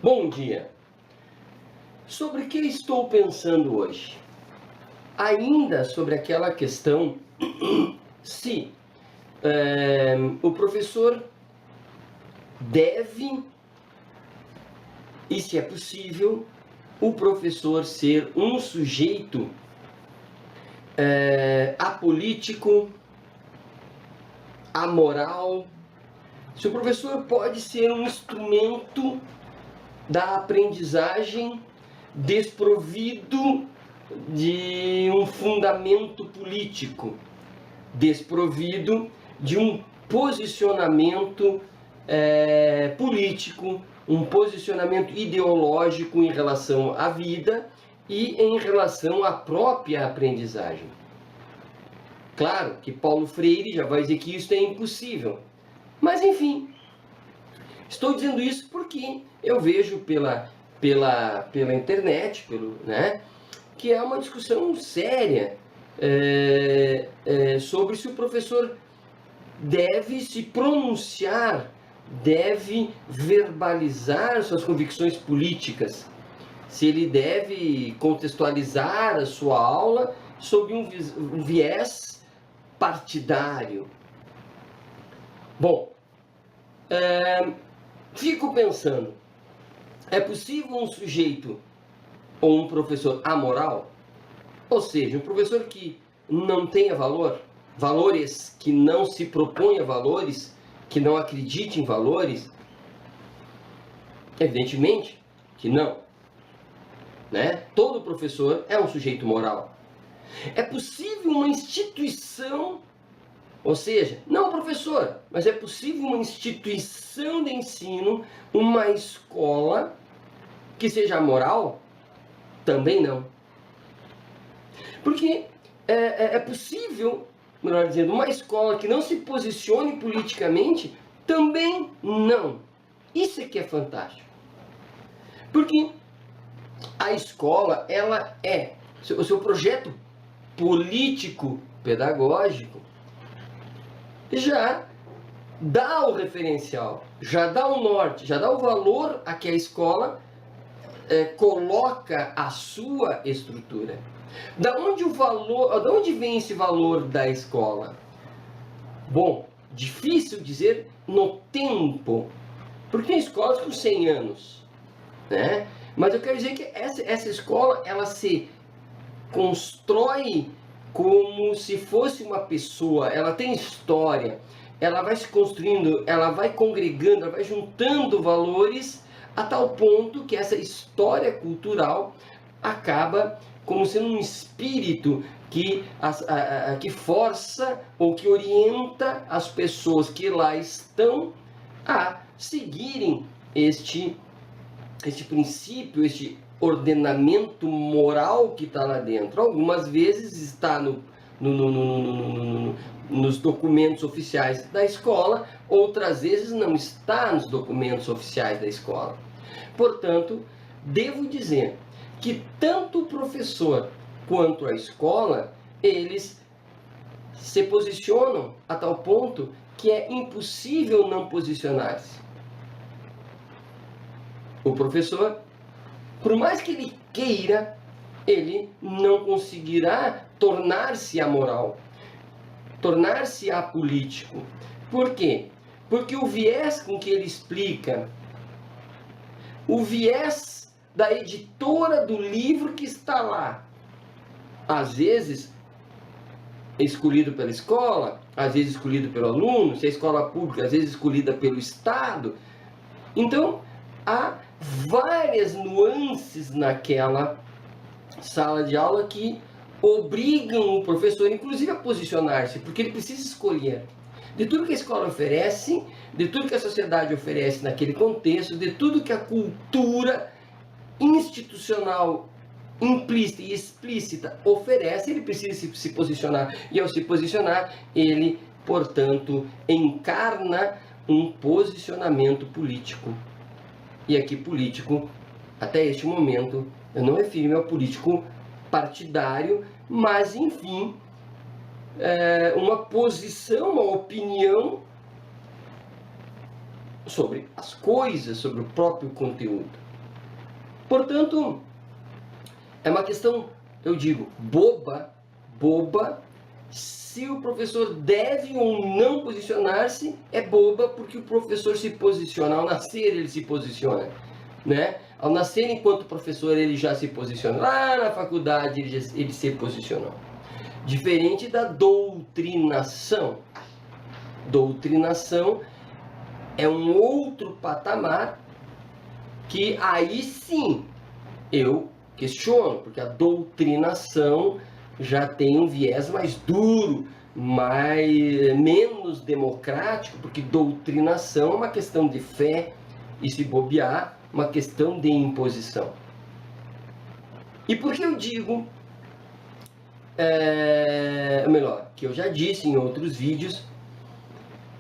Bom dia! Sobre que estou pensando hoje? Ainda sobre aquela questão se o professor deve, e se é possível, o professor ser um sujeito apolítico, amoral, se o professor pode ser um instrumento da aprendizagem desprovido de um fundamento político, desprovido de um posicionamento político, um posicionamento ideológico em relação à vida e em relação à própria aprendizagem. Claro que Paulo Freire já vai dizer que isso é impossível, mas enfim, estou dizendo isso porque eu vejo pela internet, que é uma discussão séria sobre se o professor deve se pronunciar, deve verbalizar suas convicções políticas, se ele deve contextualizar a sua aula sob um viés partidário. Bom, fico pensando, é possível um sujeito ou um professor amoral? Ou seja, um professor que não tenha valores, que não se propõe a valores, que não acredite em valores? Evidentemente que não. Todo professor é um sujeito moral. É possível uma instituição, ou seja, não o professor, mas é possível uma instituição de ensino, uma escola que seja moral? Também não. Porque é possível, melhor dizendo, uma escola que não se posicione politicamente? Também não. Isso é que é fantástico. Porque a escola, ela o seu projeto político-pedagógico já dá o referencial, já dá o norte, já dá o valor a que a escola coloca a sua estrutura. Da onde vem esse valor da escola? Bom, difícil dizer no tempo, porque tem escolas com 100 anos, Mas eu quero dizer que essa escola, ela se constrói como se fosse uma pessoa, ela tem história, ela vai se construindo, ela vai congregando, ela vai juntando valores a tal ponto que essa história cultural acaba como sendo um espírito que força ou que orienta as pessoas que lá estão a seguirem este princípio, este ordenamento moral que está lá dentro. Algumas vezes está nos documentos oficiais da escola, outras vezes não está nos documentos oficiais da escola. Portanto, devo dizer que tanto o professor quanto a escola, eles se posicionam a tal ponto que é impossível não posicionar-se. O professor, por mais que ele queira, ele não conseguirá tornar-se amoral, tornar-se apolítico. Por quê? Porque o viés com que ele explica, o viés da editora do livro que está lá, às vezes escolhido pela escola, às vezes escolhido pelo aluno, se é escola pública, às vezes escolhida pelo Estado. Então, há várias nuances naquela sala de aula que obrigam o professor, inclusive, a posicionar-se, porque ele precisa escolher de tudo que a escola oferece, de tudo que a sociedade oferece naquele contexto, de tudo que a cultura institucional implícita e explícita oferece, ele precisa se posicionar. E ao se posicionar, ele, portanto, encarna um posicionamento político. E aqui político, até este momento, eu não refiro-me ao político partidário, mas, enfim, uma posição, uma opinião sobre as coisas, sobre o próprio conteúdo. Portanto, é uma questão, eu digo, boba, se o professor deve ou não posicionar-se, é boba porque o professor se posiciona, ao nascer ele se posiciona, né? Ao nascer enquanto professor ele já se posiciona, lá na faculdade ele se posicionou. Diferente da doutrinação. Doutrinação é um outro patamar que aí sim eu questiono, porque a doutrinação já tem um viés mais duro, menos democrático, porque doutrinação é uma questão de fé e, se bobear, uma questão de imposição. E por que eu digo, melhor, que eu já disse em outros vídeos,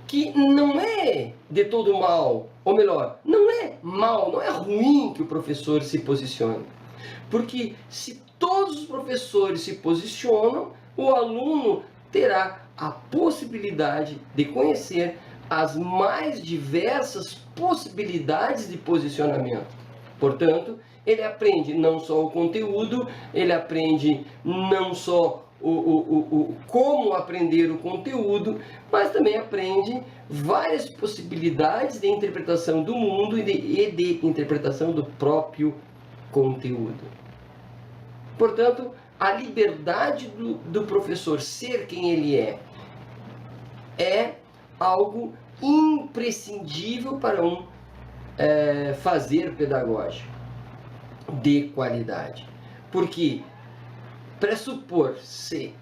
que não é de todo mal, ou melhor, não é mal, não é ruim que o professor se posicione. Porque se todos os professores se posicionam, o aluno terá a possibilidade de conhecer as mais diversas possibilidades de posicionamento. Portanto, ele aprende não só o conteúdo, ele aprende não só como aprender o conteúdo, mas também aprende várias possibilidades de interpretação do mundo e de interpretação do próprio conteúdo. Portanto, a liberdade do professor ser quem ele é algo imprescindível para um fazer pedagógico de qualidade. Porque pressupor-se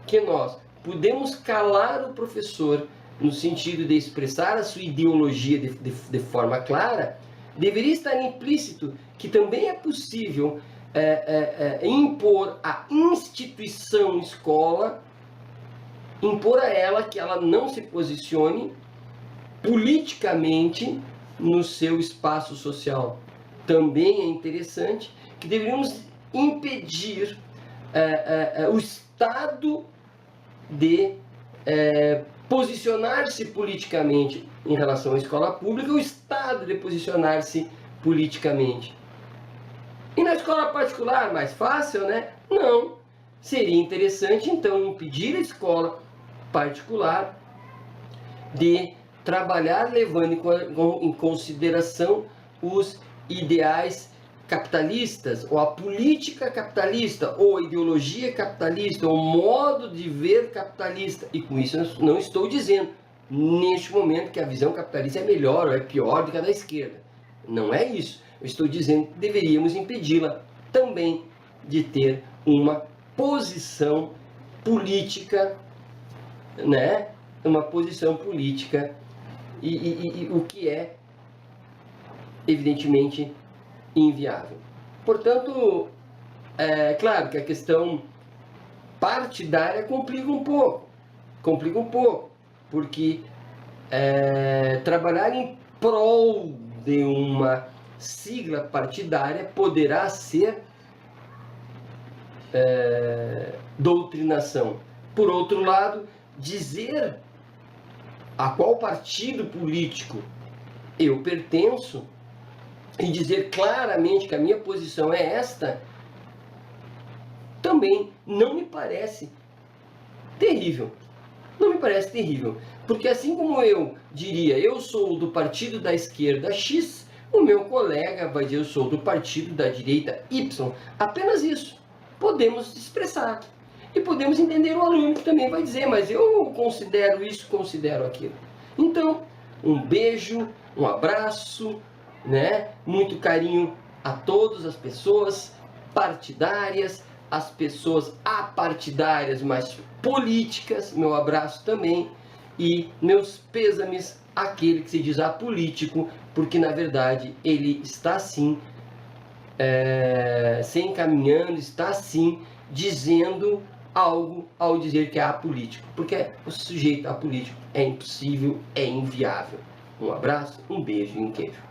que nós podemos calar o professor no sentido de expressar a sua ideologia de forma clara, deveria estar implícito que também é possível impor à instituição escola, impor a ela que ela não se posicione politicamente no seu espaço social. Também é interessante que deveríamos impedir o Estado de posicionar-se politicamente em relação à escola pública, o Estado de posicionar-se politicamente. E na escola particular, mais fácil, né? Não. Seria interessante, então, impedir a escola particular de trabalhar levando em consideração os ideais capitalistas, ou a política capitalista, ou a ideologia capitalista, ou o modo de ver capitalista. E com isso eu não estou dizendo, neste momento, que a visão capitalista é melhor ou é pior do que a da esquerda. Não é isso. Eu estou dizendo que deveríamos impedi-la também de ter uma posição política, né? Uma posição política, e o que é, evidentemente, inviável. Portanto, é claro que a questão partidária complica um pouco, porque trabalhar em prol de uma sigla partidária poderá ser doutrinação. Por outro lado, dizer a qual partido político eu pertenço e dizer claramente que a minha posição é esta, também não me parece terrível. Não me parece terrível. Porque assim como eu diria, eu sou do partido da esquerda X, o meu colega vai dizer, eu sou do partido da direita Y. Apenas isso. Podemos expressar. E podemos entender o aluno que também vai dizer, mas eu considero isso, considero aquilo. Então, um beijo, um abraço, né? Muito carinho a todas as pessoas partidárias, as pessoas apartidárias, mas políticas, meu abraço também, e meus pêsames àquele que se diz apolítico, porque na verdade ele está sim se encaminhando, está sim dizendo algo ao dizer que é apolítico, porque o sujeito apolítico é impossível, é inviável. Um abraço, um beijo e um queijo.